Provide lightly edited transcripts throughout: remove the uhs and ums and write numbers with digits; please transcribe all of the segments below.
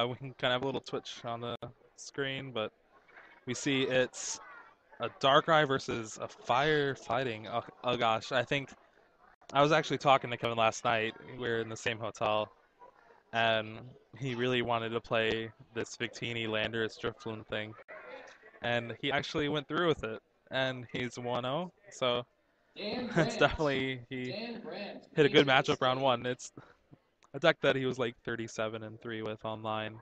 We can kind of have a little twitch on the screen, but we see it's a Darkrai versus a Fire fighting. Oh gosh, I think I was actually talking to Kevin last night. We were in the same hotel, and he really wanted to play this Victini Landorus Drifloon thing, and he actually went through with it, and he's 1-0. So it's definitely he hit a good matchup round one. It's a deck that he was like 37-3 with online,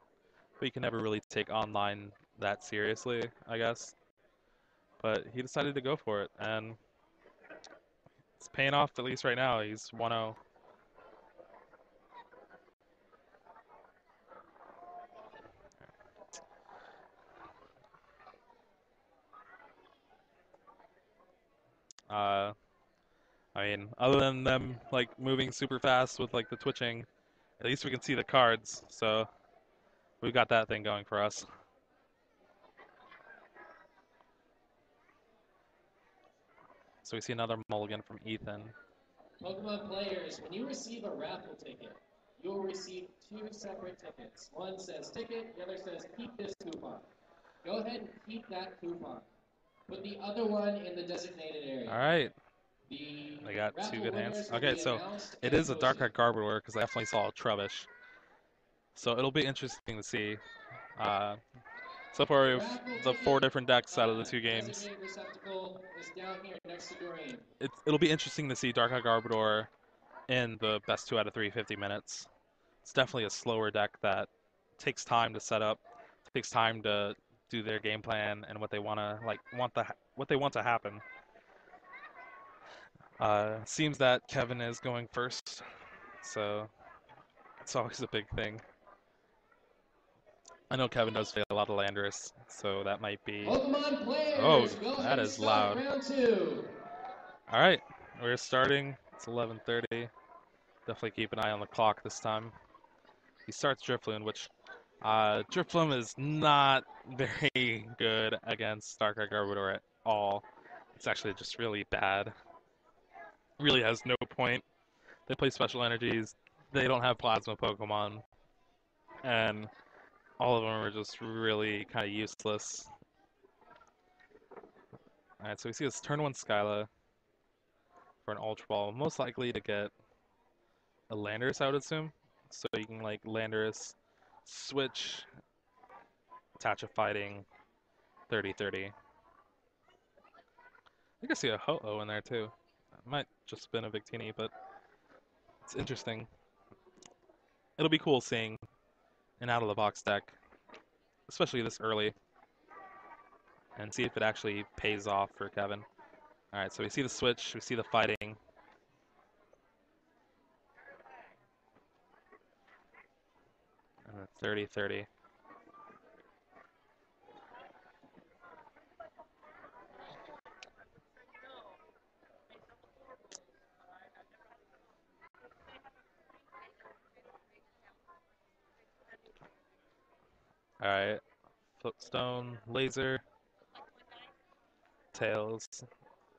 but you can never really take online that seriously, I guess. But he decided to go for it, and it's paying off at least right now. He's 1-0. Uh, I mean, other than them like moving super fast with like the twitching, at least we can see the cards. So we've got that thing going for us. So we see another mulligan from Ethan. Pokemon players, when you receive a raffle ticket, you'll receive two separate tickets. One says ticket, the other says keep this coupon. Go ahead and keep that coupon. Put the other one in the designated area. All right. The I got two good hands. winners will Okay, be so announced it and is a Darkrai posted. Garbodor because I definitely saw a Trubbish. So it'll be interesting to see. Uh, so far, we have the 4 different decks out of the 2 games. Designated receptacle is down here next to Doreen. It'll be interesting to see Darkrai Garbodor in the best 2 out of 3 50 minutes. It's definitely a slower deck that takes time to set up, takes time to do their game plan and what they what they want to happen. Seems that Kevin is going first, so it's always a big thing. I know Kevin does play a lot of Landorus, so that might be. Pokemon players, Oh, go ahead that and is start loud. round 2. All right, we're starting. It's 11:30. Definitely keep an eye on the clock this time. He starts Drifloon, which Drifloon is not very good against Darkrai Garbodor at all. It's actually just really bad. Really has no point. They play special energies. They don't have plasma Pokemon, and all of them are just really kind of useless. All right, so we see this turn 1 Skyla for an Ultra Ball, most likely to get a Landorus, I would assume. So you can like Landorus, switch, attach a fighting, 30-30. I think I see a Ho-Oh in there too. It might just been a Victini, but it's interesting. It'll be cool seeing an out-of-the-box deck, especially this early, and see if it actually pays off for Kevin. All right, so we see the switch, we see the fighting. And the 30-30. All right, Footstone, Laser, Tails.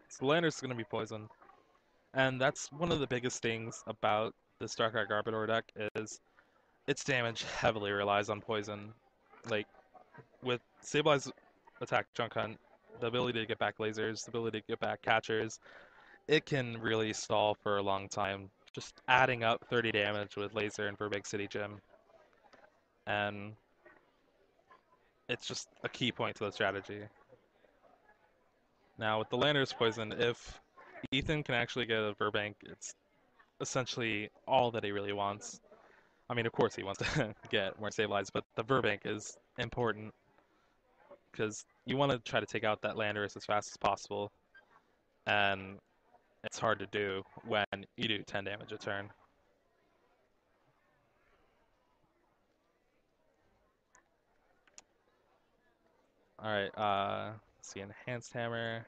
So Landorus is going to be poisoned. And that's one of the biggest things about this Darkrai Garbodor deck is its damage heavily relies on poison. Like, with Stabilize Attack Junk Hunt, the ability to get back lasers, the ability to get back catchers, it can really stall for a long time. Just adding up 30 damage with laser and for Big City Gym. And it's just a key point to the strategy. Now, with the Landorus poison, if Ethan can actually get a Burbank, it's essentially all that he really wants. I mean, of course he wants to get more stabilized, but the Burbank is important because you want to try to take out that Landorus as fast as possible, and it's hard to do when you do 10 damage a turn. All right, let's see, Enhanced Hammer,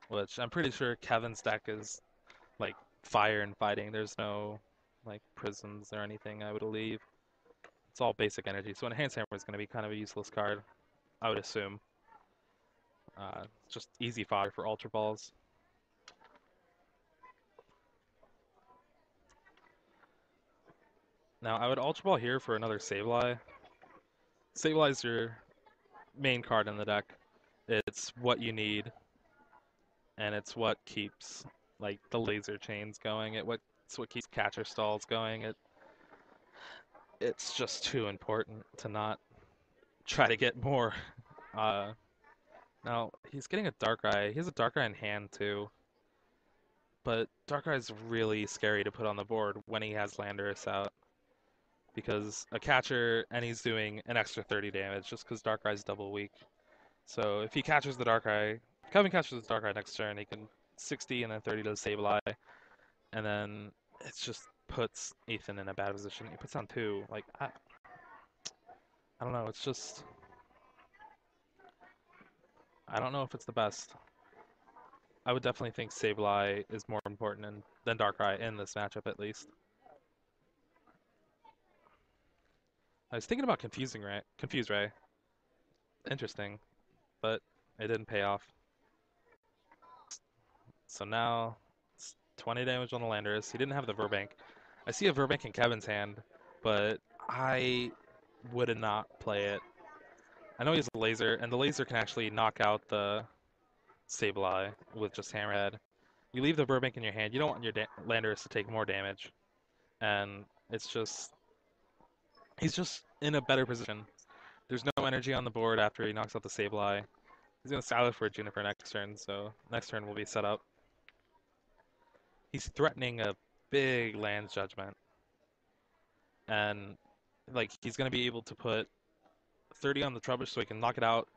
which I'm pretty sure Kevin's deck is like fire and fighting. There's no like prisms or anything, I would believe. It's all basic energy, so Enhanced Hammer is going to be kind of a useless card, I would assume. Just easy fodder for Ultra Balls. Now, I would Ultra Ball here for another Sableye. Sableye is your main card in the deck. It's what you need, and it's what keeps like the laser chains going. It's what keeps catcher stalls going. It's just too important to not try to get more. Uh, Now he's getting a Darkrai. He has a Darkrai in hand too, but Darkrai is really scary to put on the board when he has Landorus out because a catcher and he's doing an extra 30 damage just because Darkrai's double weak. So if he catches the Darkrai, Kevin catches the Darkrai next turn, he can 60 and then 30 to the Sableye, and then it just puts Ethan in a bad position. He puts on two. Like I don't know. It's just I don't know if it's the best. I would definitely think Sableye is more important than Darkrai in this matchup at least. I was thinking about Confuse Ray. Interesting, but it didn't pay off. So now it's 20 damage on the Landorus. He didn't have the Verbank. I see a Verbank in Kevin's hand, but I would not play it. I know he has a laser, and the laser can actually knock out the Sableye with just Hammerhead. You leave the Burbank in your hand, you don't want your Landorus to take more damage. And it's just, he's just in a better position. There's no energy on the board after he knocks out the Sableye. He's going to Salad for a Juniper next turn, so next turn will be set up. He's threatening a big Land's Judgment. And, like, he's going to be able to put 30 on the Trubbish so he can knock it out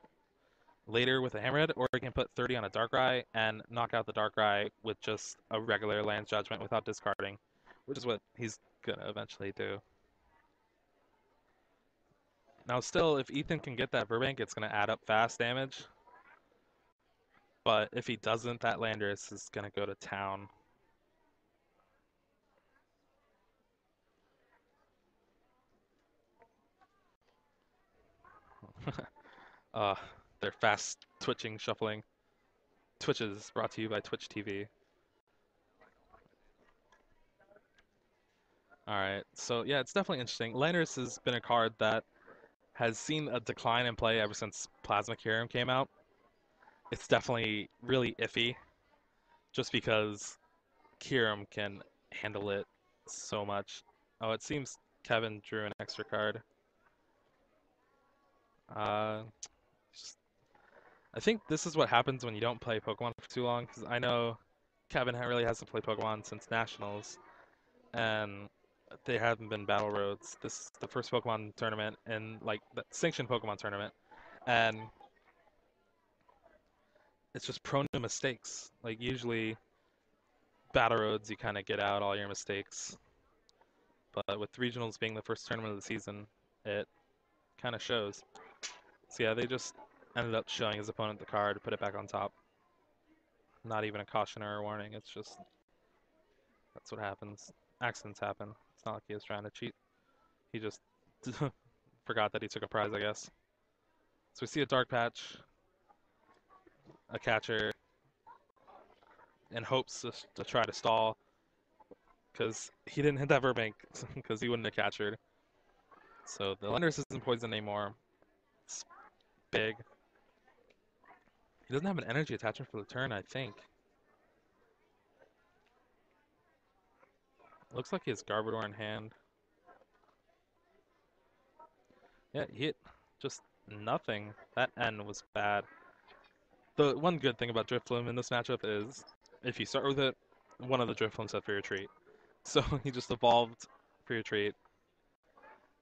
later with a Hammerhead, or he can put 30 on a Darkrai and knock out the Darkrai with just a regular Land's Judgment without discarding, which is what he's going to eventually do. Now, still, if Ethan can get that Burbank, it's going to add up fast damage. But if he doesn't, that Landorus is going to go to town. uh, they're fast twitching, shuffling. Twitches brought to you by Twitch TV. Alright, so yeah, it's definitely interesting. Landorus has been a card that has seen a decline in play ever since Plasma Kyurem came out. It's definitely really iffy, just because Kyurem can handle it so much. Oh, it seems Kevin drew an extra card. Uh, just, I think this is what happens when you don't play Pokemon for too long, because I know Kevin really hasn't played Pokemon since Nationals, and they haven't been Battle Roads. This is the first Pokemon tournament, and like the sanctioned Pokemon tournament, and it's just prone to mistakes. Like usually, Battle Roads, you kind of get out all your mistakes, but with regionals being the first tournament of the season, it kind of shows. So yeah, they just ended up showing his opponent the card to put it back on top. Not even a caution or a warning. It's just that's what happens. Accidents happen. It's not like he was trying to cheat. He just forgot that he took a prize, I guess. So we see a Dark Patch, a catcher, in hopes to try to stall, because he didn't hit that Verbank, because he wouldn't have catchered. So the Landorus isn't poisoned anymore. It's big. He doesn't have an energy attachment for the turn, I think. Looks like he has Garbodor in hand. Yeah, he hit just nothing. That N was bad. The one good thing about Drifloon in this matchup is if you start with it, one of the Drifloons set for your treat. So he just evolved for your treat.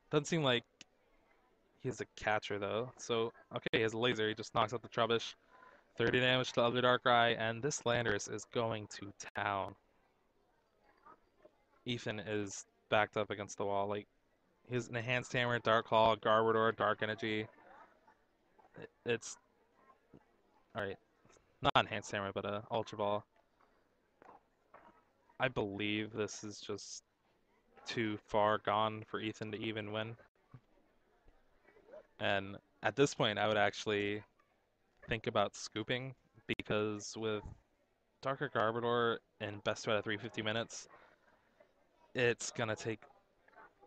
Doesn't seem like he has a catcher though. So okay, he has a laser. He just knocks out the Trubbish. 30 damage to the other Darkrai, and this Landorus is going to town. Ethan is backed up against the wall. Like his Enhanced Hammer, Dark Claw, Garbodor, Dark Energy. It's alright. Not Enhanced Hammer, but Ultra Ball. I believe this is just too far gone for Ethan to even win. And at this point, I would actually think about scooping, because with Darker Garbodor and best bet at 350 minutes, it's going to take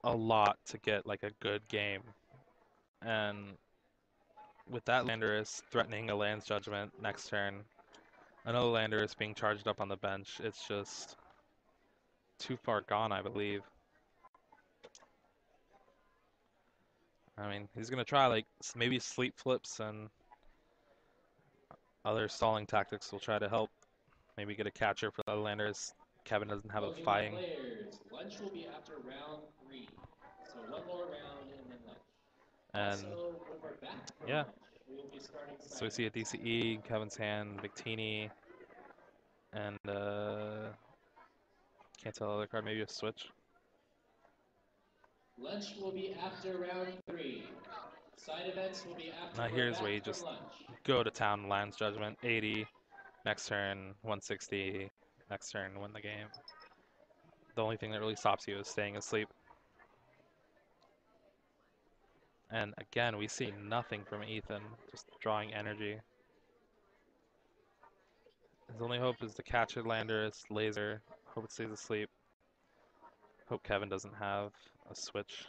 a lot to get like a good game. And with that Landorus threatening a Land's Judgment next turn, another Landorus being charged up on the bench, it's just too far gone, I believe. I mean, he's gonna try like maybe sleep flips and other stalling tactics will try to help. Maybe get a catcher for the Landorus. Kevin doesn't have a Okay, fighting. players, lunch will be after round 3. So one more round and then lunch. And Also, when we're back from yeah, lunch, we will be starting so we see a DCE, Kevin's hand, Victini, and can't tell the other card, maybe a switch. Lunch will be after round 3. Side events will be after Now here's where you just go to town, Land's Judgment, 80, next turn, 160, next turn, win the game. The only thing that really stops you is staying asleep. And again, we see nothing from Ethan, just drawing energy. His only hope is to catch a Landorus, laser, hope it stays asleep. Hope Kevin doesn't have a switch.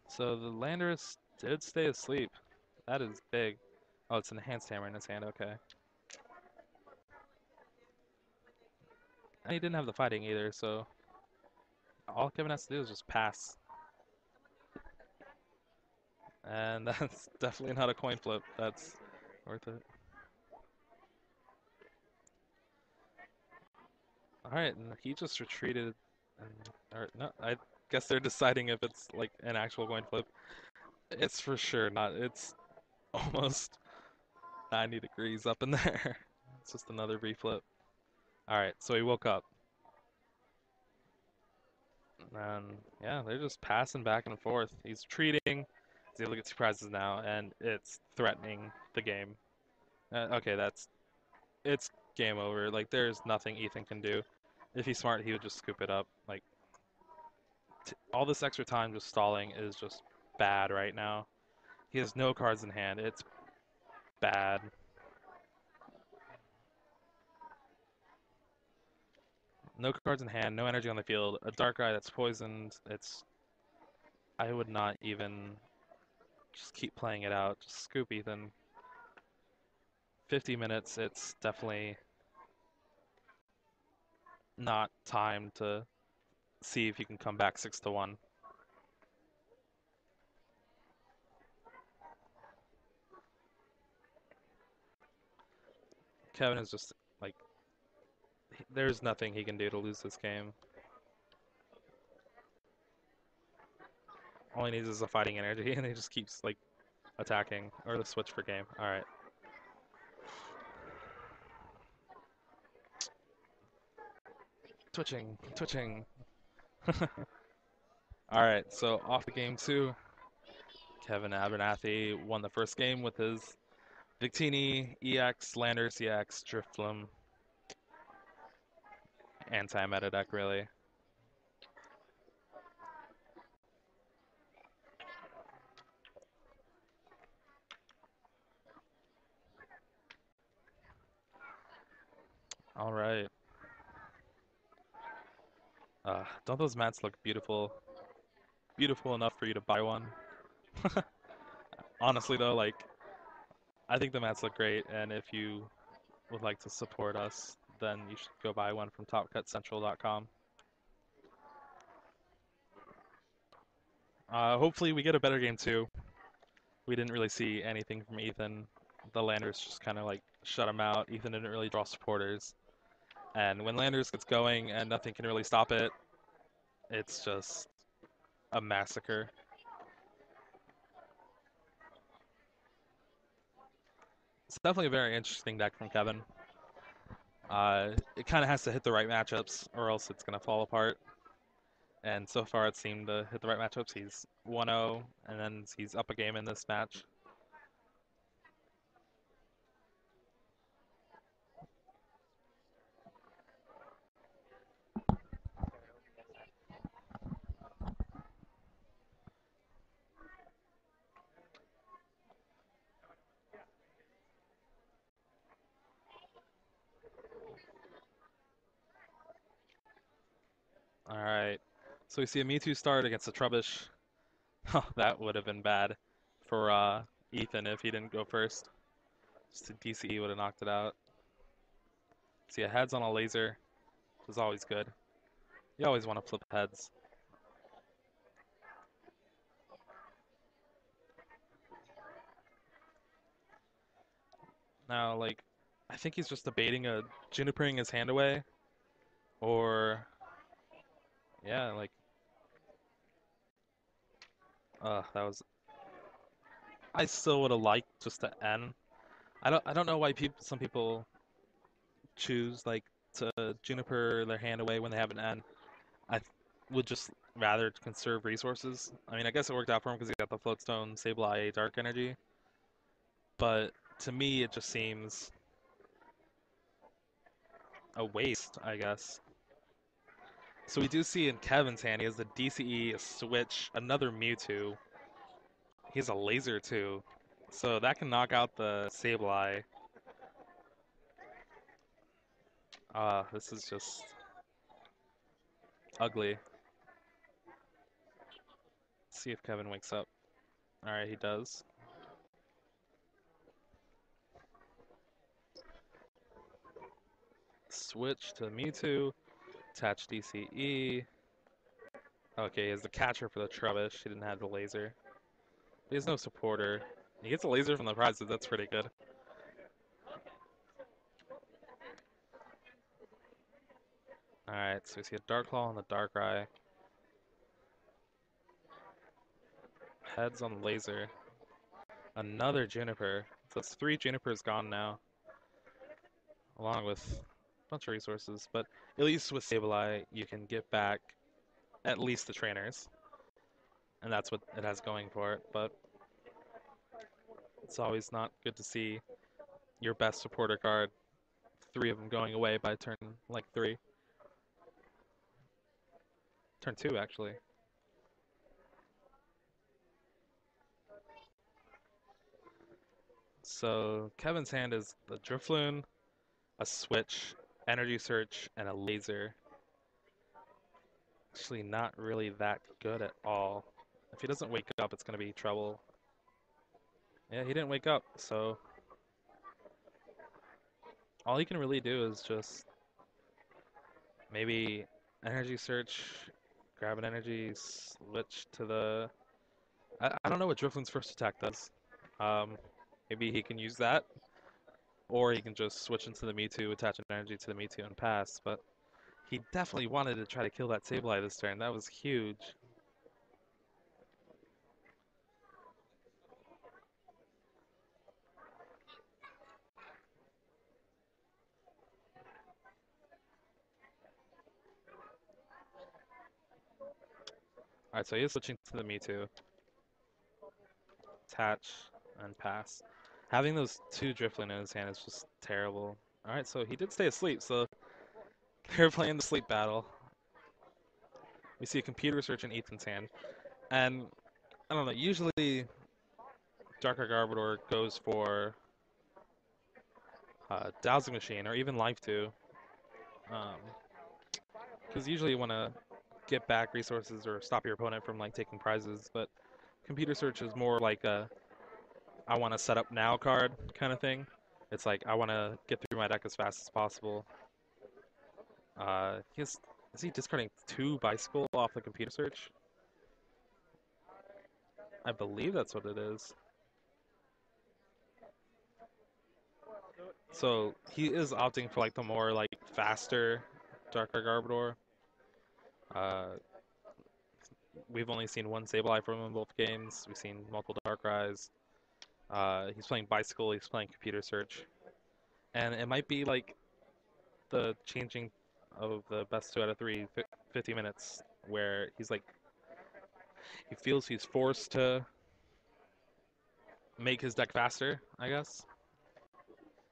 So the Landorus did stay asleep. That is big. Oh, it's an enhanced hammer in his hand, okay. And he didn't have the fighting either, so all Kevin has to do is just pass. And that's definitely not a coin flip. That's worth it. Alright, and he just retreated. Or no, I guess they're deciding if it's like an actual coin flip. It's for sure not. It's almost 90 degrees up in there. It's just another reflip. Alright, so he woke up. And yeah, they're just passing back and forth. He's retreating. He's able to get 2 prizes now, and it's threatening the game. Okay, it's game over. Like, there's nothing Ethan can do. If he's smart, he would just scoop it up. Like, all this extra time just stalling is just bad right now. He has no cards in hand. It's bad. No cards in hand, no energy on the field. A dark eye that's poisoned. I would not even just keep playing it out. Just scoop Ethan. 50 minutes, it's definitely not time to see if you can come back 6-1. Kevin is just like, there's nothing he can do to lose this game. All he needs is a fighting energy, and he just keeps like attacking or the switch for game. All right. Twitching, twitching. All right, so off to game 2. Kevin Abernathy won the first game with his Victini, EX, Landers EX, Drifloom. Anti-meta deck, really. All right. Don't those mats look beautiful? Beautiful enough for you to buy one? Honestly, though, like, I think the mats look great, and if you would like to support us, then you should go buy one from topcutcentral.com. Hopefully we get a better game too. We didn't really see anything from Ethan. The Landers just kind of like shut him out. Ethan didn't really draw supporters. And when Landers gets going and nothing can really stop it, it's just a massacre. It's definitely a very interesting deck from Kevin. It kind of has to hit the right matchups or else it's going to fall apart. And so far it seemed to hit the right matchups. He's 1-0, and then he's up a game in this match. Alright. So we see a Mewtwo start against a Trubbish. Oh, that would have been bad for Ethan if he didn't go first. Just a DCE would have knocked it out. See a heads on a laser, which is always good. You always want to flip heads. Now, like, I think he's just debating a Junipering his hand away, or yeah, like, that was. I still would have liked just to end. I don't know why some people choose like to Juniper their hand away when they have an N. I would just rather conserve resources. I mean, I guess it worked out for him because he got the Floatstone, Sableye, Dark Energy. But to me, it just seems a waste, I guess. So we do see in Kevin's hand, he has the DCE, a Switch, another Mewtwo. He has a Laser too. So that can knock out the Sableye. This is just ugly. See if Kevin wakes up. Alright, he does. Switch to Mewtwo. Attach DCE. Okay, he has the catcher for the Trubbish. He didn't have the laser. He has no supporter. He gets a laser from the prizes. That's pretty good. Alright, so we see a Dark Claw on the Darkrai. Heads on the laser. Another Juniper. So it's 3 Junipers gone now. Along with a bunch of resources. But at least with Sableye, you can get back at least the trainers. And that's what it has going for it. But it's always not good to see your best supporter card, 3 of them going away by turn like 3. Turn 2, actually. So Kevin's hand is the Drifloon, a Switch, Energy Search, and a Laser. Actually, not really that good at all. If he doesn't wake up, it's going to be trouble. Yeah, he didn't wake up, so all he can really do is just maybe Energy Search, grab an Energy, switch to the... I don't know what Drifloon's first attack does. Um, Maybe he can use that, or he can just switch into the Mewtwo, attach an Energy to the Mewtwo, and pass, but he definitely wanted to try to kill that Sableye this turn. That was huge. Alright, so he is switching to the Mewtwo. Attach and pass. Having those 2 Drifloon in his hand is just terrible. Alright, so he did stay asleep, so they're playing the sleep battle. We see a computer research in Ethan's hand. And, I don't know, usually Darker Garbodor goes for Dowsing Machine or even Life 2. Because usually you want to get back resources or stop your opponent from like taking prizes, but computer search is more like a I want to set up now card kind of thing. It's like I want to get through my deck as fast as possible. Is he discarding 2 bicycle off the computer search? I believe that's what it is. So he is opting for like the more like faster Darker Garbodor. Uh, we've only seen 1 Sableye from him in both games. We've seen multiple Darkrai's. He's playing Bicycle, he's playing Computer Search. And it might be like the changing of the best 2 out of 3 50 minutes where he's like, he feels he's forced to make his deck faster, I guess.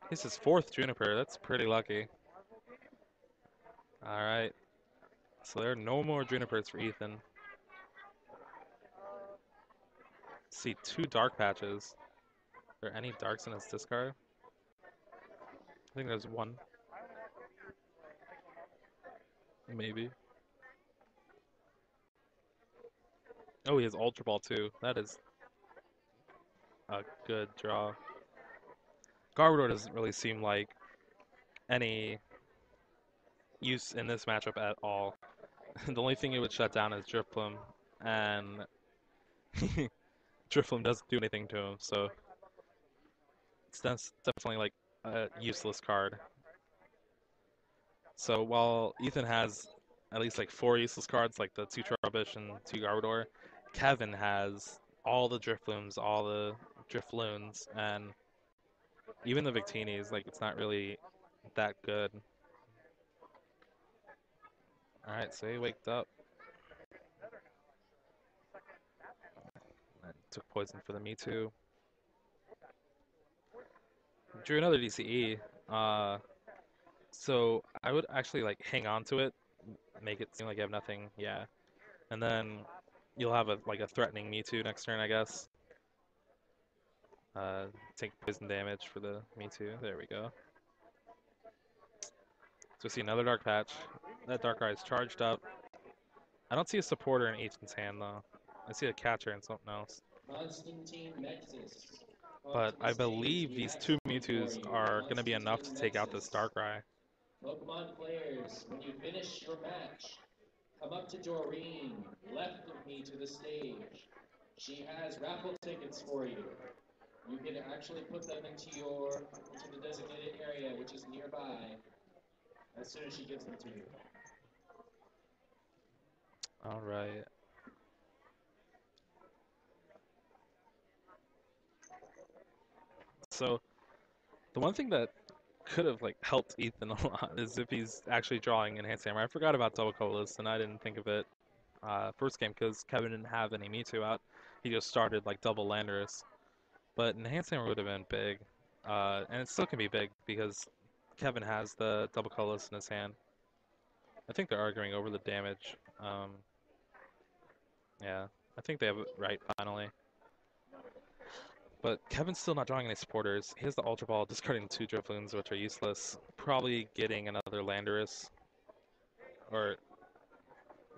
This is 4th Juniper, that's pretty lucky. Alright, so there are no more Junipers for Ethan. See 2 Dark Patches. Are there any Darks in his discard? I think there's 1. Maybe. Oh, he has Ultra Ball too. That is a good draw. Garbodor doesn't really seem like any use in this matchup at all. The only thing it would shut down is Drifloon, and Drifloon doesn't do anything to him, so that's definitely like a useless card. So while Ethan has at least like four useless cards, like the two Trubbish and two Garbodor, Kevin has all the Drifloons, all the Drifloons, and even the Victinis. Like it's not really that good. All right, so he waked up. And took poison for the Me Too. Drew another DCE. Uh, so I would actually like hang on to it, make it seem like you have nothing. Yeah, and then you'll have a threatening Me Too next turn, I guess. Uh, take poison damage for the Me Too. There we go. So we see another Dark Patch. That Darkrai is charged up. I don't see a supporter in Ethan's hand though. I see a catcher and something else. Constantine Nexus. But Onto the I stage, believe we these have two something for Mewtwo's you. are going to be enough to Constantine take out this Nexus. Darkrai. Pokemon players, when you finish your match, come up to Doreen, left of me to the stage. She has raffle tickets for you. You can actually put them into the designated area, which is nearby, as soon as she gives them to you. All right. So the one thing that could have like helped Ethan a lot is if he's actually drawing Enhanced Hammer. I forgot about Double Colas and I didn't think of it first game because Kevin didn't have any Mewtwo out. He just started like double Landorus. But Enhanced Hammer would have been big. And it still can be big because Kevin has the Double Colas in his hand. I think they're arguing over the damage. Yeah, I think they have it right finally. But Kevin's still not drawing any supporters. He has the Ultra Ball, discarding two Drifloons, which are useless. Probably getting another Landorus, or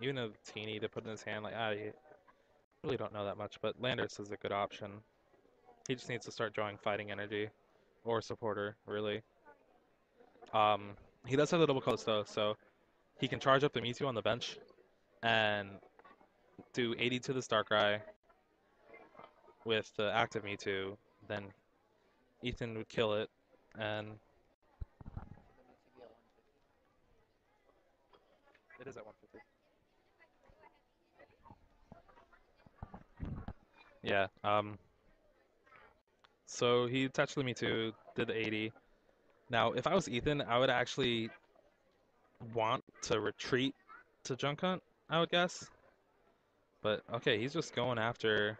even a Teeny to put in his hand. Like, I really don't know that much, but Landorus is a good option. He just needs to start drawing Fighting Energy, or supporter, really. Um, he does have the double colors though, so he can charge up the Mewtwo on the bench and do 80 to this Darkrai with the active Mewtwo. Then Ethan would kill it, and it is at 150. Yeah. So he touched the Mewtwo, did the 80. Now, if I was Ethan, I would actually want to retreat to Junk Hunt, I would guess. But okay, he's just going after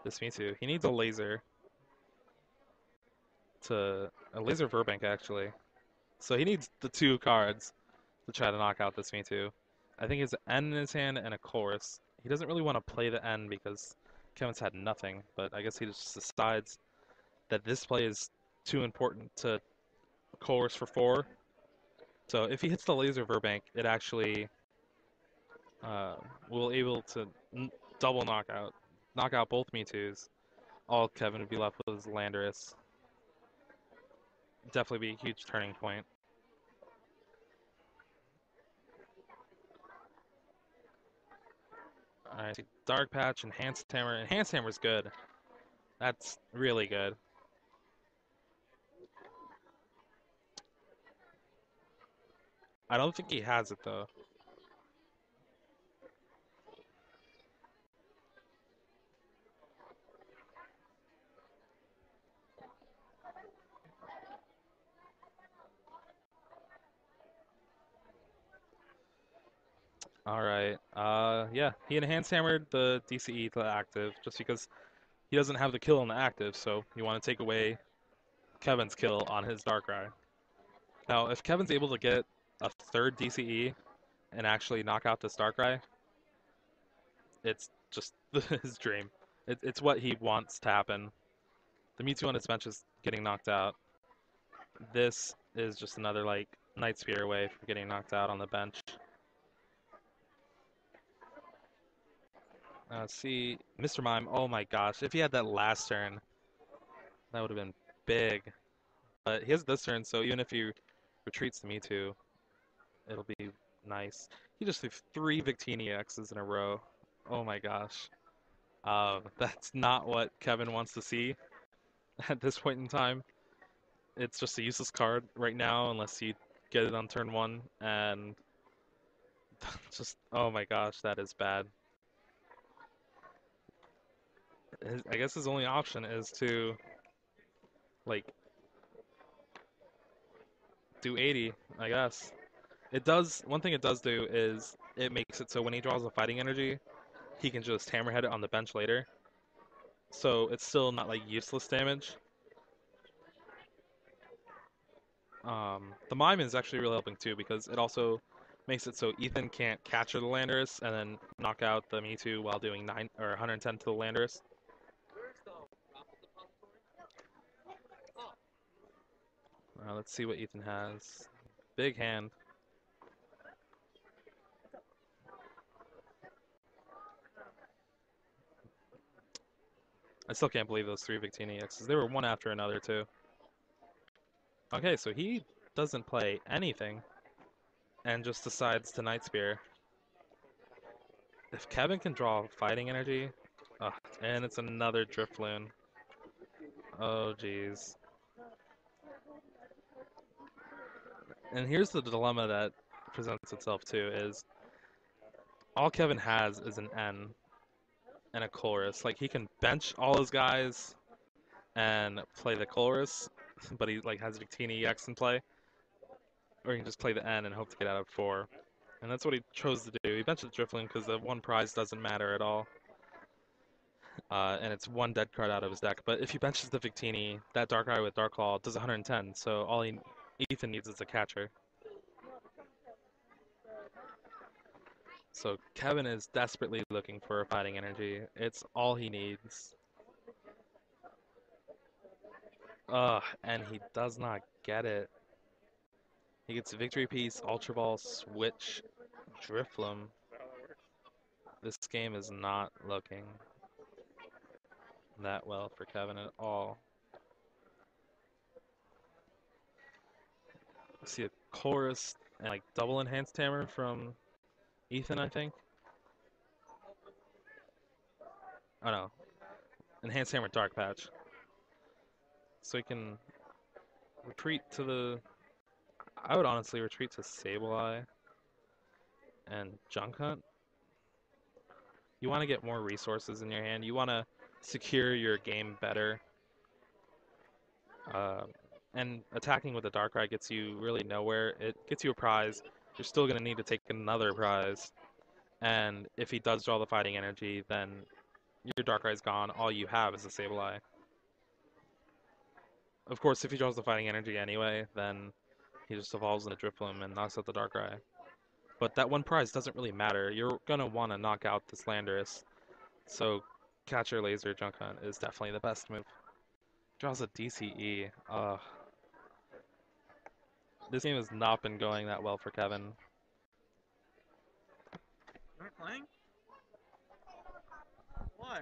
this Mewtwo. He needs a laser a laser Verbank actually. So he needs the two cards to try to knock out this Mewtwo. I think he has an N in his hand and a Chorus. He doesn't really want to play the N because Kevin's had nothing, but I guess he just decides that this play is too important to Chorus for 4. So if he hits the laser Verbank, it actually uh, will able to double knock out both Mewtwo's. All Kevin would be left with is Landorus. Definitely be a huge turning point. Alright, Dark Patch, Enhanced Hammer. Enhanced Hammer's good. That's really good. I don't think he has it though. Alright. Yeah, he Enhanced Hammered the DCE to the active just because he doesn't have the kill on the active, so you want to take away Kevin's kill on his Darkrai. Now, if Kevin's able to get a third DCE and actually knock out this Darkrai, it's just his dream. It's what he wants to happen. The Mewtwo on his bench is getting knocked out. This is just another like Night Spear away from getting knocked out on the bench. See, Mr. Mime, oh my gosh, if he had that last turn, that would have been big. But he has this turn, so even if he retreats to me too, it'll be nice. He just threw 3 Victini X's in a row. Oh my gosh. That's not what Kevin wants to see at this point in time. It's just a useless card right now unless you get it on turn 1, and just, oh my gosh, that is bad. I guess his only option is to, like, do 80, I guess. It does, one thing it does do is it makes it so when he draws a fighting energy, he can just hammerhead it on the bench later. So it's still not like useless damage. The Mime is actually really helping too because it also makes it so Ethan can't capture the Landorus and then knock out the Mewtwo while doing 9 or 110 to the Landorus. Let's see what Ethan has. Big hand. I still can't believe those 3 Victini X's. They were one after another too. Okay, so he doesn't play anything and just decides to Night Spear. If Kevin can draw fighting energy, and it's another Drifloon. Oh, jeez. And here's the dilemma that presents itself too: is all Kevin has is an N and a chorus. Like he can bench all his guys and play the chorus, but he like has Victini X in play, or he can just play the N and hope to get out of 4. And that's what he chose to do. He benched the Drifloon because the one prize doesn't matter at all. And it's one dead card out of his deck. But if he benches the Victini, that Darkrai with Dark Claw does 110. So Ethan needs is a catcher. So Kevin is desperately looking for a fighting energy. It's all he needs. And he does not get it. He gets Victory Piece, Ultra Ball, Switch, Drifloon. This game is not looking that well for Kevin at all. I see a chorus and like double enhanced hammer from Ethan, I think. Oh no, enhanced hammer dark patch. So he can retreat to the. I would honestly retreat to Sableye and Junk Hunt. You want to get more resources in your hand. You want to secure your game better. Uh, and attacking with a Darkrai gets you really nowhere. It gets you a prize. You're still going to need to take another prize. And if he does draw the fighting energy, then your Darkrai's gone. All you have is a Sableye. Of course, if he draws the fighting energy anyway, then he just evolves into Drifloon and knocks out the Darkrai. But that one prize doesn't really matter. You're going to want to knock out this Landorus. So Catcher Laser Junk Hunt is definitely the best move. Draws a DCE. This game has not been going that well for Kevin. You're playing? Why?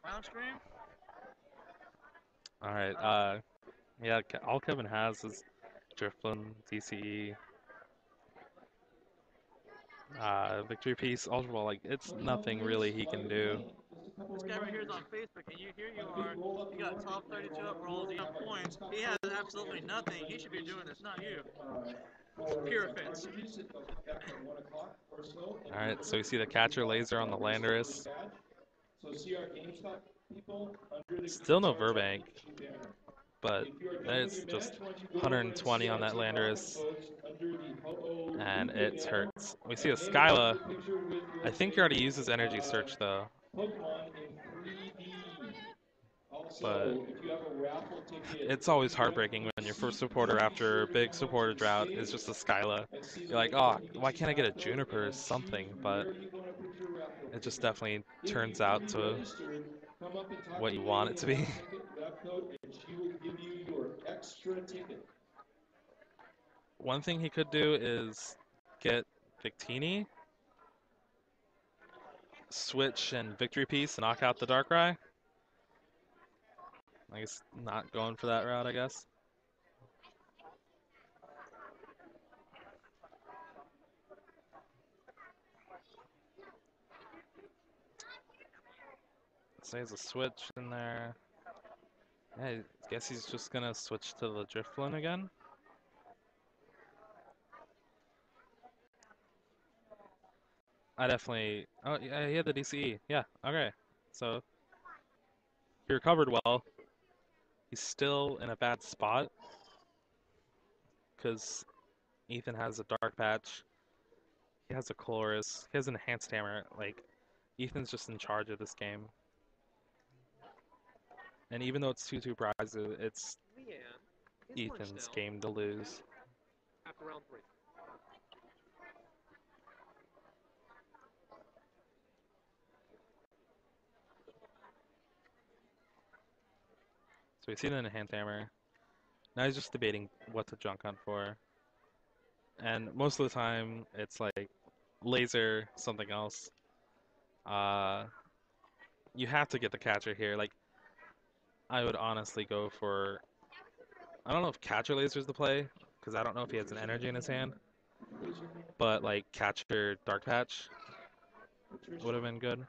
Round screen? Alright, yeah, all Kevin has is Drifloon, DCE, Victory Piece, Ultra Ball. Like, it's nothing really he can do. This guy right here is on Facebook, and here you are. You got top 32 overalls, you got points. He has absolutely nothing. He should be doing this, not you. Pure offense. Alright, so we see the Catcher Laser on the Landorus. Still no Verbank, but there's just 120 on that Landorus, and it hurts. We see a Skyla. I think he already uses Energy Search, though. But it's always heartbreaking when your first supporter after a big supporter drought is just a Skyla. You're like, oh, why can't I get a Juniper or something? But it just definitely turns out to what you want it to be. One thing he could do is get Victini. switch and victory piece to knock out the Darkrai. I guess not going for that route, I guess. So he has a switch in there. Yeah, I guess he's just gonna switch to the Drifloon again. I definitely. Oh, yeah, he had the DCE. Yeah, okay. So he recovered well. He's still in a bad spot because Ethan has a Dark Patch. He has a Chorus. He has an Enhanced Hammer. Like, Ethan's just in charge of this game. And even though it's 2-2 prizes, it's Ethan's game to lose. After round 3. So we see the Enhanced Hammer. Now he's just debating what to junk hunt for. And most of the time, it's like laser, something else. You have to get the catcher here. Like, I would honestly go for. I don't know if catcher laser's the play, because I don't know if he has an energy in his hand. But, like, catcher Dark Patch would have been good.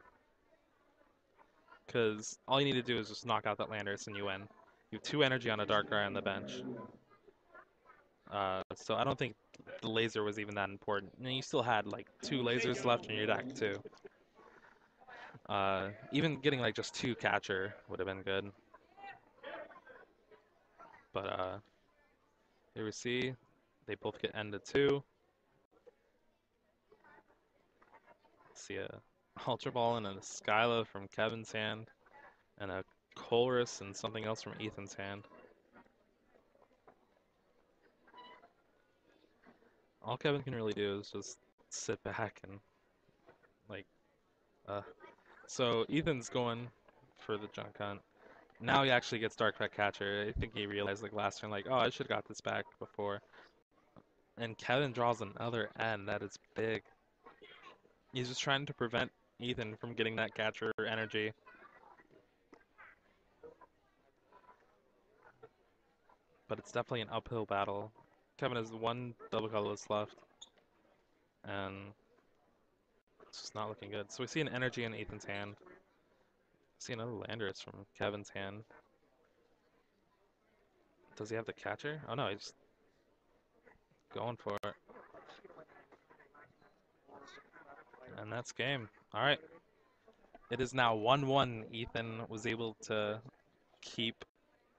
Because all you need to do is just knock out that Landorus and you win. You have 2 energy on a Darkrai on the bench. So I don't think the laser was even that important. And you still had, like, 2 lasers left in your deck, too. Even getting, like, just 2 catcher would have been good. But, here we see they both get ended, too. See a Ultra Ball and a Skyla from Kevin's hand, and a Colress and something else from Ethan's hand. All Kevin can really do is just sit back and, like, so Ethan's going for the junk hunt. Now he actually gets Dark Pet Catcher. I think he realized, like, last turn, like, oh, I should have got this back before. And Kevin draws another N. That is big. He's just trying to prevent Ethan from getting that catcher energy. But it's definitely an uphill battle. Kevin has 1 double colorless left. And it's just not looking good. So we see an energy in Ethan's hand. See another Landorus from Kevin's hand. Does he have the catcher? Oh no, he's going for it. And that's game. All right. It is now 1-1. Ethan was able to keep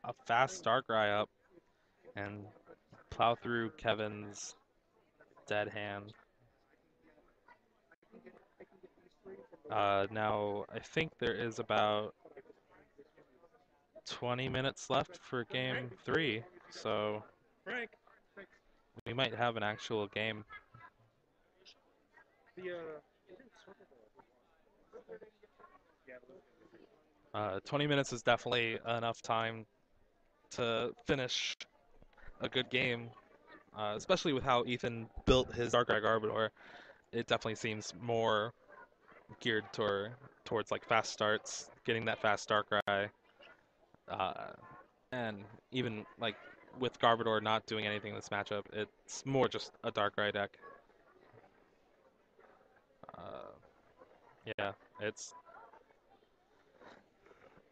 a fast Darkrai up and plow through Kevin's dead hand. Now, I think there is about 20 minutes left for game 3, so we might have an actual game. 20 minutes is definitely enough time to finish a good game, especially with how Ethan built his Darkrai Garbodor. It definitely seems more geared towards like fast starts, getting that fast Darkrai, and even like with Garbodor not doing anything in this matchup, it's more just a Darkrai deck. Yeah,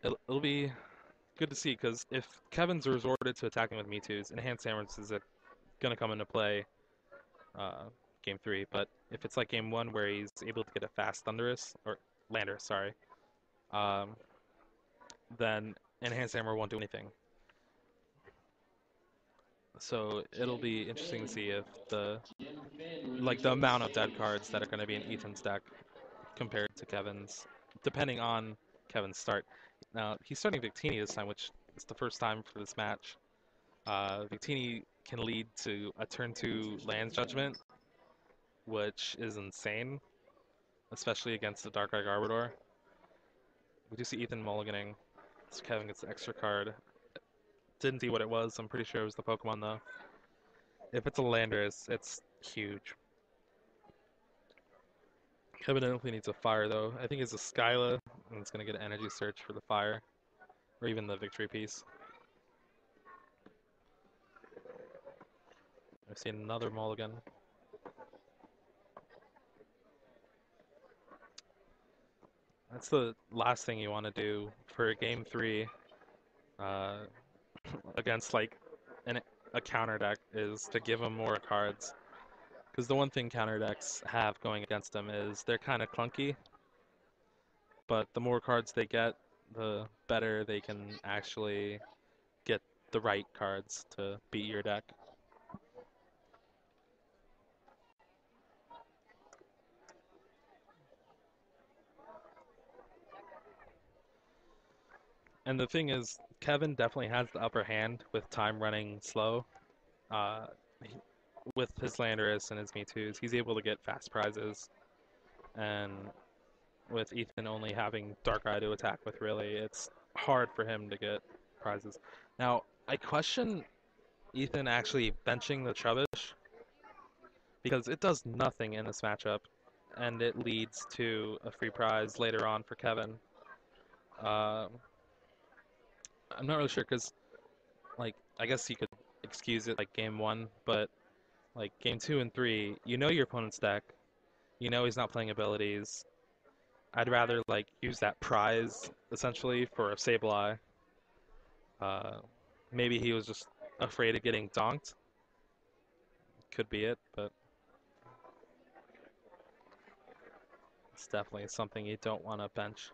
it'll be good to see, because if Kevin's resorted to attacking with Mewtwo's, Enhanced Hammers is going to come into play game 3. But if it's like game 1 where he's able to get a fast Thundurus, or Landorus, sorry, then Enhanced Hammer won't do anything. So it'll be interesting to see if the amount of dead cards that are going to be in Ethan's deck compared to Kevin's, depending on Kevin's start. Now, he's starting Victini this time, which is the first time for this match. Victini can lead to a turn 2 Lands Judgment, which is insane, especially against the Darkrai Garbodor. We do see Ethan mulliganing, so Kevin gets the extra card. Didn't see what it was. I'm pretty sure it was the Pokemon, though. If it's a Landorus, it's huge. Kevin definitely needs a fire though. I think it's a Skyla, and it's gonna get an energy search for the fire, or even the victory piece. I see another mulligan. That's the last thing you want to do for game 3 uh, against like a counter deck is to give them more cards. Because the one thing counter decks have going against them is they're kind of clunky, but the more cards they get, the better they can actually get the right cards to beat your deck. And the thing is, Kevin definitely has the upper hand with time running slow. Uh, with his Landorus and his Me2s, he's able to get fast prizes. And with Ethan only having Darkrai to attack with, really, it's hard for him to get prizes. Now, I question Ethan actually benching the Trubbish because it does nothing in this matchup, and it leads to a free prize later on for Kevin. Um, I'm not really sure because, like, I guess you could excuse it like game 1, but like game 2 and 3, you know your opponent's deck, you know he's not playing abilities. I'd rather like use that prize essentially for a Sableye. Uh, Maybe he was just afraid of getting donked. Could be it, but it's definitely something you don't want to bench.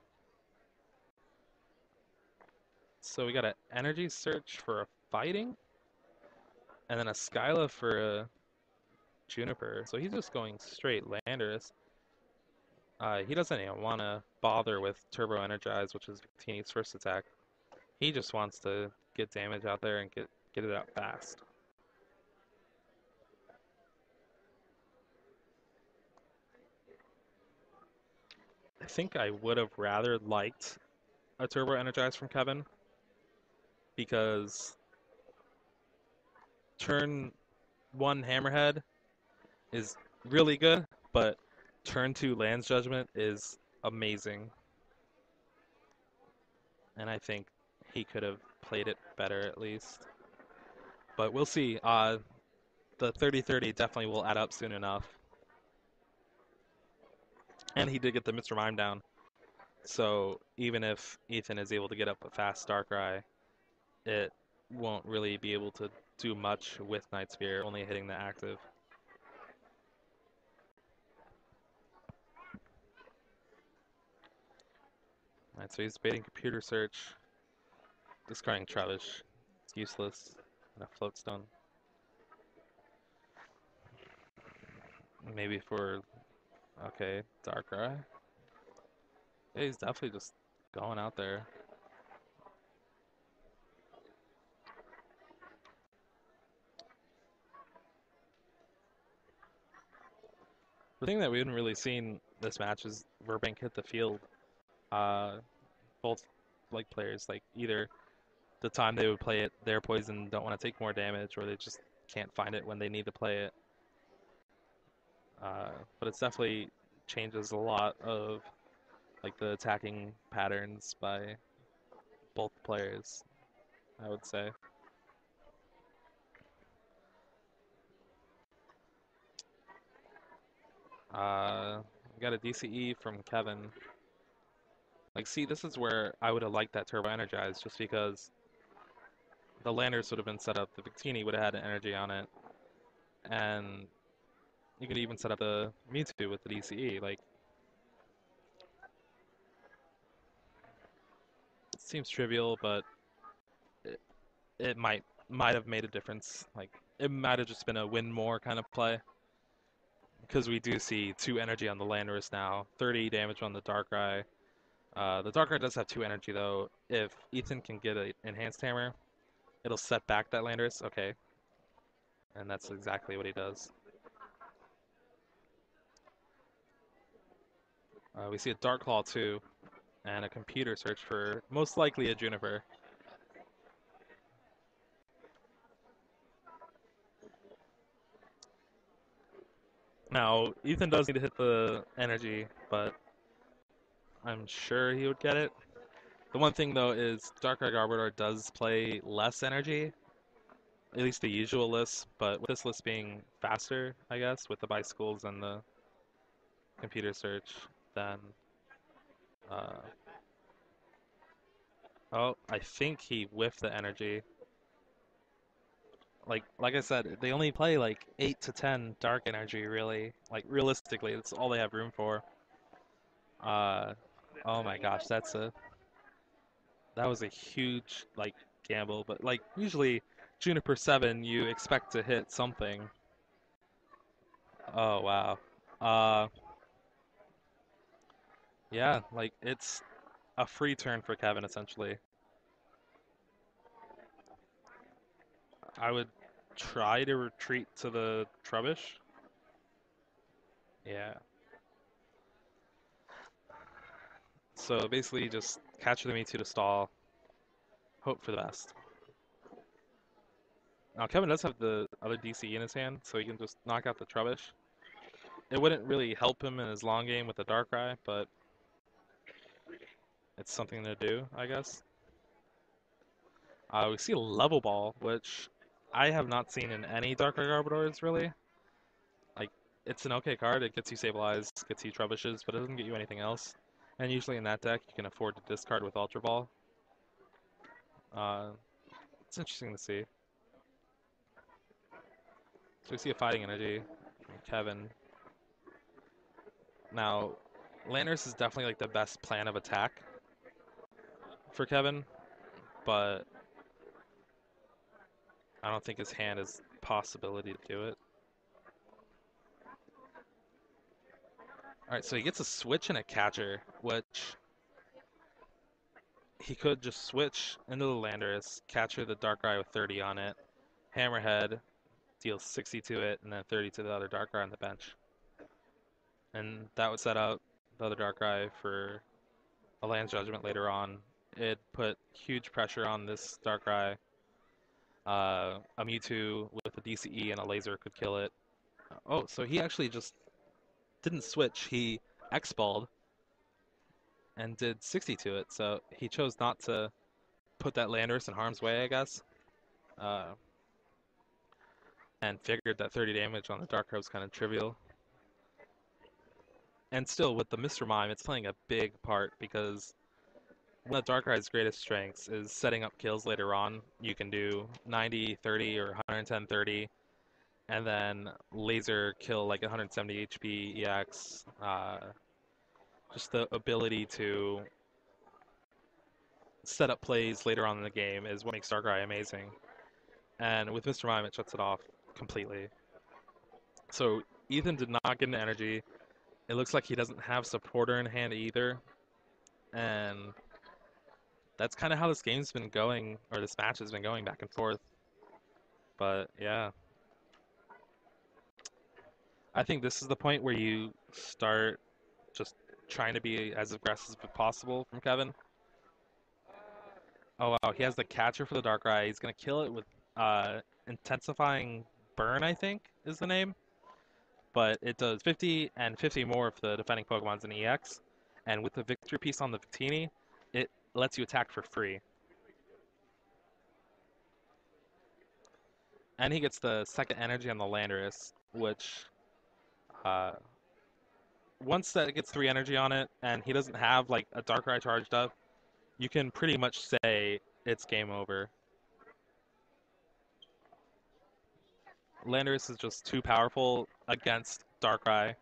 So we got an energy search for a fighting, and then a Skyla for a Juniper. So he's just going straight Landorus. He doesn't even want to bother with Turbo Energize, which is Victini's first attack. He just wants to get damage out there and get it out fast. I think I would have rather liked a Turbo Energize from Kevin because turn 1 Hammerhead is really good, but turn 2 Land's Judgment is amazing. And I think he could have played it better at least. But we'll see. The 30-30 definitely will add up soon enough. And he did get the Mr. Mime down. So even if Ethan is able to get up a fast Darkrai, it won't really be able to do much with Night Spear, only hitting the active. Alright, so he's baiting computer search, discarding Travish. It's useless. And a float stone. Maybe for okay, Darkrai. Yeah, he's definitely just going out there. The thing that we haven't really seen this match is Verbank hit the field. Both like players, like either the time they would play it, their poison don't want to take more damage, or they just can't find it when they need to play it. But it's definitely changes a lot of like the attacking patterns by both players, I would say. We got a DCE from Kevin. Like, see, this is where I would have liked that Turbo Energize, just because the Landers would have been set up, the Victini would have had an energy on it, and you could even set up the Mewtwo with the DCE. Like, it seems trivial, but it might have made a difference. Like, it might have just been a win more kind of play. Because we do see 2 energy on the Landorus now, 30 damage on the Darkrai. The Darkrai does have 2 energy though. If Ethan can get an Enhanced Hammer, it'll set back that Landorus. Okay. And that's exactly what he does. We see a Dark Claw too, and a computer search for most likely a Juniper. Now, Ethan does need to hit the energy, but I'm sure he would get it. The one thing, though, is Darkrai Garbodor does play less energy, at least the usual list, but with this list being faster, I guess, with the bicycles and the computer search, then... Uh, oh, I think he whiffed the energy. Like I said, they only play like 8 to 10 dark energy, really. Like, realistically, that's all they have room for. Uh, oh my gosh, that was a huge, like, gamble. But, like, usually, Juniper 7, you expect to hit something. Oh, wow. Uh, yeah, like, it's a free turn for Kevin, essentially. I would try to retreat to the Trubbish. Yeah. So basically, just catch the Mewtwo to stall, hope for the best. Now, Kevin does have the other DCE in his hand, so he can just knock out the Trubbish. It wouldn't really help him in his long game with the Darkrai, but it's something to do, I guess. We see a Level Ball, which I have not seen in any Darkrai Garbodors, really. Like, it's an okay card. It gets you Stabilized, gets you Trubbishes, but it doesn't get you anything else. And usually in that deck, you can afford to discard with Ultra Ball. It's interesting to see. So we see a Fighting Energy from Kevin. Now, Landorus is definitely like the best plan of attack for Kevin, but I don't think his hand has possibility to do it. Alright, so he gets a switch and a catcher, which he could just switch into the Landorus, catcher the Darkrai with 30 on it, Hammerhead deals 60 to it, and then 30 to the other Darkrai on the bench. And that would set up the other Darkrai for a Land's Judgment later on. It put huge pressure on this Darkrai. A Mewtwo with a DCE and a laser could kill it. Oh, so he actually just didn't switch. He X-balled and did 60 to it. So he chose not to put that Landorus in harm's way, I guess. Uh, and figured that 30 damage on the Darkrai was kind of trivial. And still, with the Mr. Mime, it's playing a big part because one of Darkrai's greatest strengths is setting up kills later on. You can do 90-30 or 110-30, and then laser kill like 170 HP EX. Just the ability to set up plays later on in the game is what makes Darkrai amazing. And with Mr. Mime, it shuts it off completely. So Ethan did not get an energy. It looks like he doesn't have supporter in hand either. And that's kind of how this game's been going, or this match has been going back and forth. But yeah. I think this is the point where you start just trying to be as aggressive as possible from Kevin. Oh wow, he has the catcher for the Darkrai. He's gonna kill it with intensifying burn, I think is the name. But it does 50 and 50 more if the defending Pokemon's an EX. And with the victory piece on the Victini, it lets you attack for free. And he gets the second energy on the Landorus, which uh, once that gets 3 energy on it, and he doesn't have like a Darkrai charged up, you can pretty much say it's game over. Landorus is just too powerful against Darkrai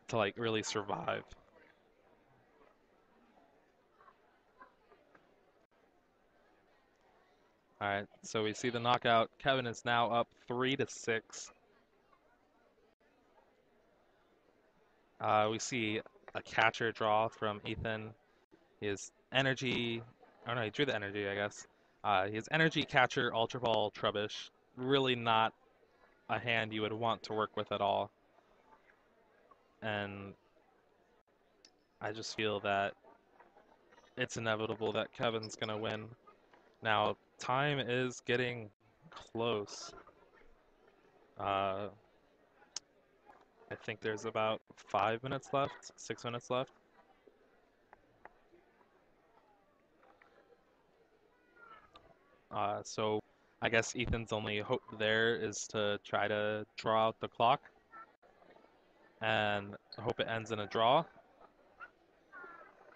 to like really survive. Alright, so we see the knockout. Kevin is now up 3-6. We see a catcher draw from Ethan. His energy, oh no, he drew the energy, I guess. His energy, catcher, Ultra Ball, Trubbish. Really not a hand you would want to work with at all. And I just feel that it's inevitable that Kevin's going to win. Now, time is getting close. I think there's about 5 minutes left, 6 minutes left. So I guess Ethan's only hope there is to try to draw out the clock and hope it ends in a draw.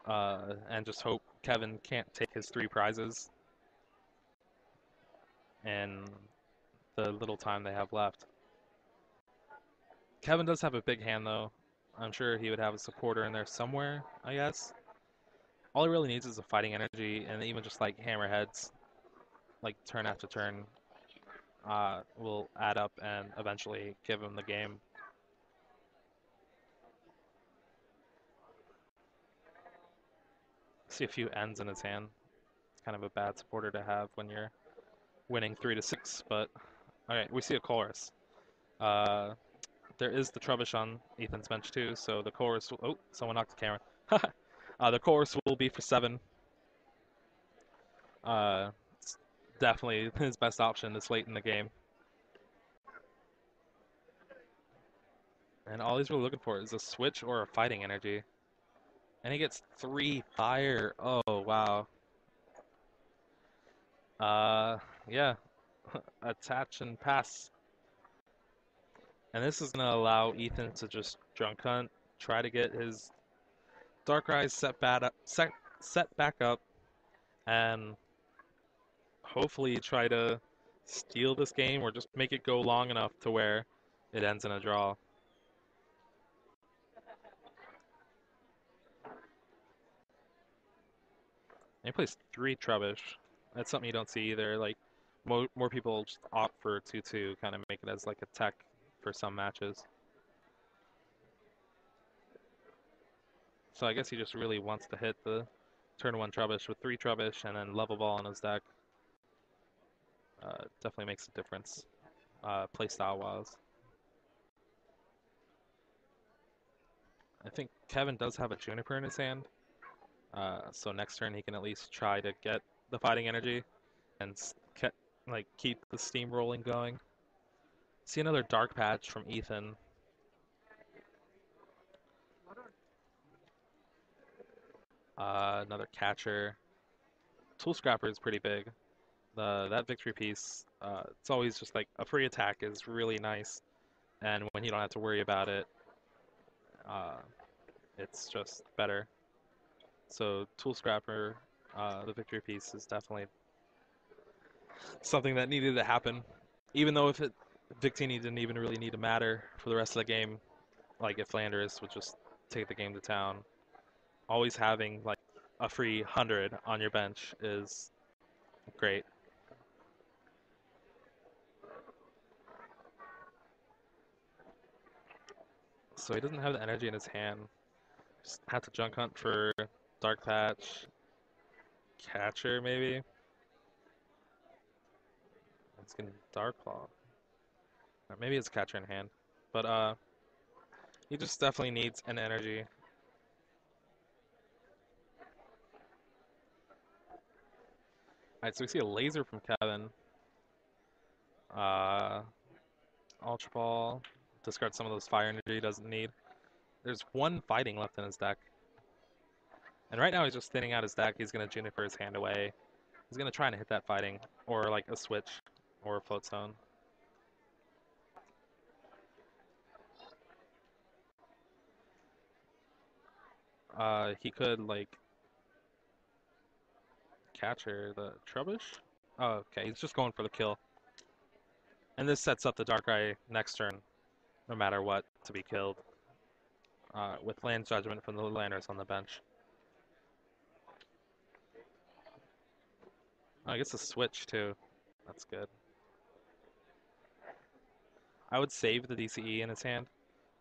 And just hope Kevin can't take his 3 prizes in the little time they have left. Kevin does have a big hand, though. I'm sure he would have a supporter in there somewhere, I guess. All he really needs is a fighting energy, and even just like hammerheads, like turn after turn, will add up and eventually give him the game. See a few ends in his hand. It's kind of a bad supporter to have when you're winning 3-6, but all right, we see a chorus. There is the Trubbish on Ethan's bench too, so the chorus. Oh, someone knocked the camera. The chorus will be for 7. It's definitely his best option this late in the game. And all he's really looking for is a switch or a fighting energy. And he gets 3 fire. Oh, wow. Yeah. Attach and pass. And this is going to allow Ethan to just junk hunt, try to get his Darkrai set back up, and hopefully try to steal this game or just make it go long enough to where it ends in a draw. And he plays 3 Trubbish. That's something you don't see either. Like more people just opt for 2-2, kind of make it as like a tech for some matches. So I guess he just really wants to hit the turn 1 Trubbish with 3 Trubbish and then level ball in his deck. Definitely makes a difference, playstyle wise. I think Kevin does have a Juniper in his hand, so next turn he can at least try to get the fighting energy and keep the steam rolling going. See another Dark Patch from Ethan. Another Catcher. Tool Scrapper is pretty big. That victory piece, it's always just like a free attack is really nice, and when you don't have to worry about it, it's just better. So Tool Scrapper, the victory piece is definitely something that needed to happen. Even though if Victini didn't even really need to matter for the rest of the game, like if Landorus would just take the game to town, always having like a free 100 on your bench is great. So he doesn't have the energy in his hand. Just have to junk hunt for Dark Patch, Catcher maybe. It's gonna Dark Claw. Or maybe it's Catcher in hand. But he just definitely needs an energy. Alright, so we see a laser from Kevin. Ultra Ball. Discard some of those fire energy he doesn't need. There's 1 fighting left in his deck. And right now he's just thinning out his deck. He's going to Juniper his hand away. He's going to try and hit that fighting, or like a switch, or a float zone. He could like Catcher the Trubbish. Oh, okay, he's just going for the kill. And this sets up the Darkrai next turn, no matter what, to be killed. With Land Judgment from the Landers on the bench. I guess a switch too. That's good. I would save the DCE in his hand,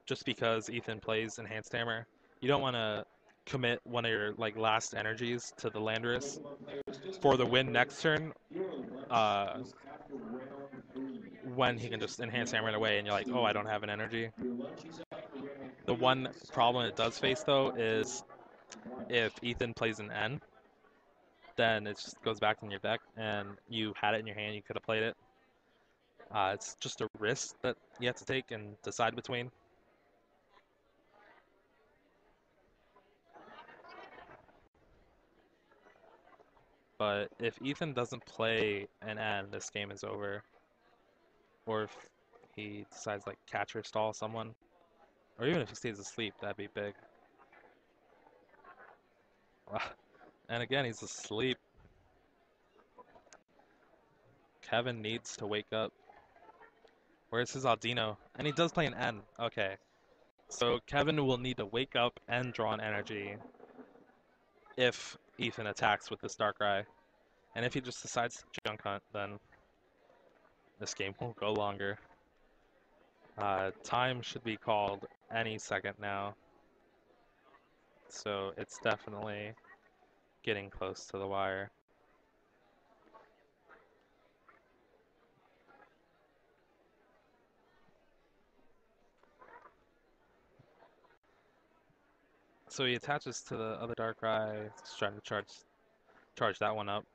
just because Ethan plays Enhanced Hammer. You don't want to commit one of your like last energies to the Landorus for the win next turn, when he can just Enhance Hammer it away and you're like, oh, I don't have an energy. The one problem it does face though is if Ethan plays an N, then it just goes back in your deck and you had it in your hand, you could have played it. It's just a risk that you have to take and decide between. But if Ethan doesn't play an end, this game is over. Or if he decides like catch or stall someone, or even if he stays asleep, that'd be big. And again, he's asleep. Kevin needs to wake up. Where's his Aldino? And he does play an N. Okay. So Kevin will need to wake up and draw an energy if Ethan attacks with this Darkrai. And if he just decides to junk hunt, then this game won't go longer. Time should be called any second now. So it's definitely getting close to the wire. So he attaches to the other Darkrai, he's trying to charge that one up.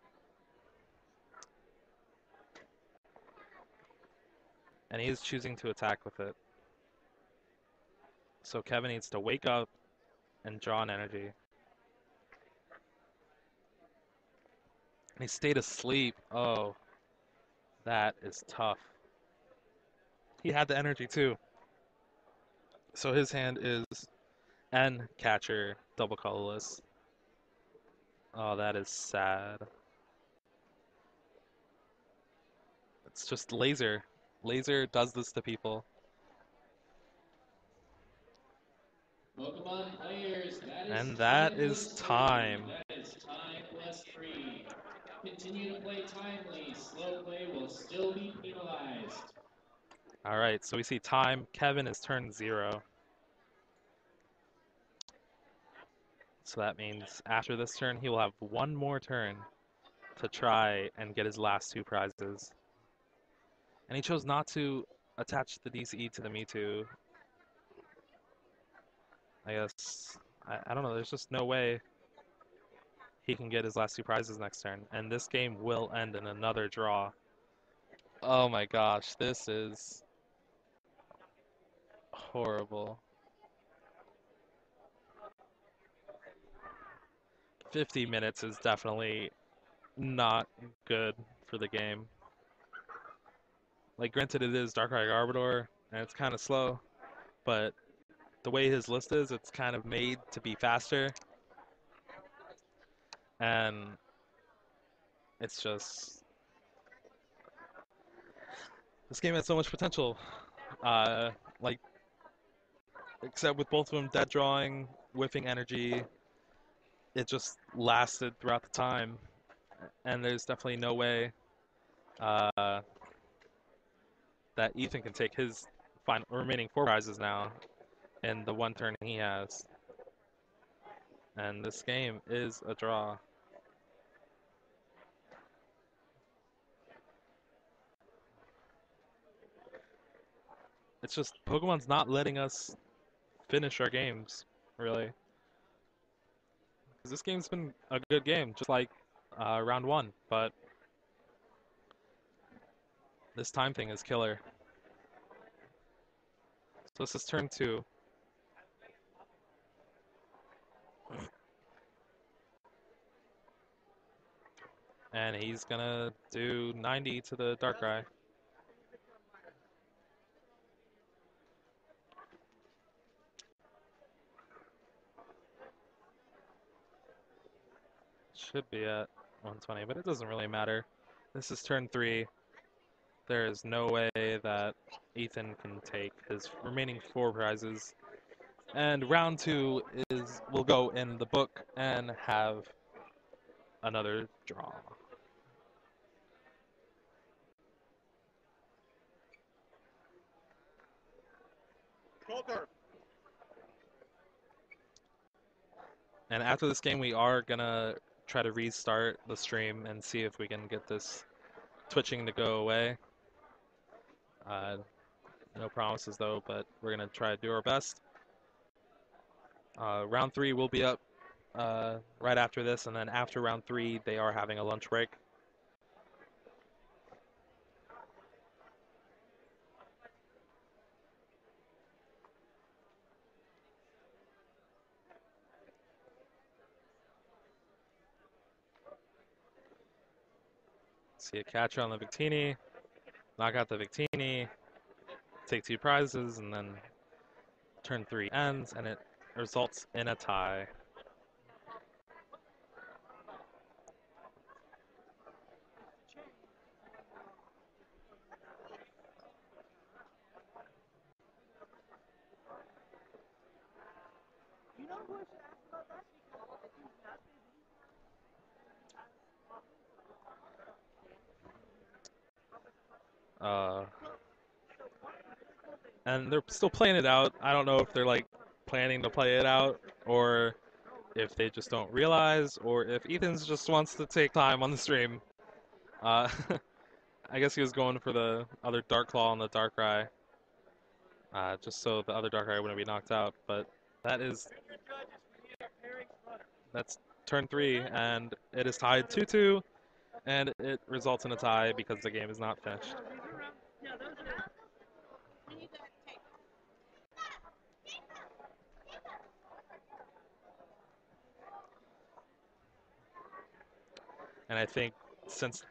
And he's choosing to attack with it. So Kevin needs to wake up and draw an energy. And he stayed asleep. Oh, that is tough. He had the energy too. So his hand is N catcher, double colorless. Oh, that is sad. It's just laser. Laser does this to people. Pokemon players, And that is time. That is time plus 3. Continue to play timely. Slow play will still be penalized. All right, so we see time. Kevin is turn 0. So that means after this turn, he will have one more turn to try and get his last 2 prizes. And he chose not to attach the DCE to the Mewtwo. I guess, I don't know, there's just no way he can get his last 2 prizes next turn. And this game will end in another draw. Oh my gosh, this is horrible. 50 minutes is definitely not good for the game. Like, granted, it is Darkrai Garbodor, and it's kind of slow, but the way his list is, it's kind of made to be faster. And it's just... This game has so much potential. Like, except with both of them dead drawing, whiffing energy, it just lasted throughout the time. And there's definitely no way that Ethan can take his remaining 4 prizes now in the 1 turn he has. And this game is a draw. It's just Pokemon's not letting us finish our games, really. Because this game's been a good game, just like round 1, but this time thing is killer. So this is turn 2. And he's gonna do 90 to the Darkrai. Should be at 120, but it doesn't really matter. This is turn 3. There is no way that Ethan can take his remaining 4 prizes. And round 2 will go in the book and have another draw. And after this game, we are gonna try to restart the stream and see if we can get this twitching to go away. No promises though, but we're gonna try to do our best. Round 3 will be up right after this, and then after round 3, they are having a lunch break. See a catcher on the Victini, knock out the Victini, take 2 prizes, and then turn 3 ends, and it results in a tie. And they're still playing it out. I don't know if they're like planning to play it out, or if they just don't realize, or if Ethan's just wants to take time on the stream. Uh, I guess he was going for the other Dark Claw on the Darkrai, just so the other Darkrai wouldn't be knocked out. But that's turn 3, and it is tied 2-2, and it results in a tie because the game is not finished. And I think since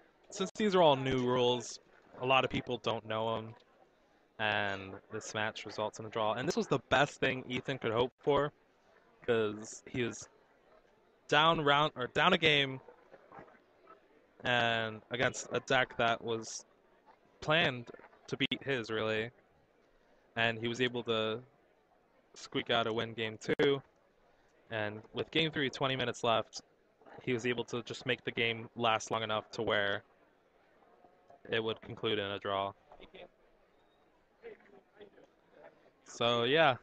these are all new rules, a lot of people don't know them, and this match results in a draw. And this was the best thing Ethan could hope for, because he was down a game, and against a deck that was planned to beat his really, and he was able to squeak out a win game 2. And with game 3, 20 minutes left, he was able to just make the game last long enough to where it would conclude in a draw. So yeah,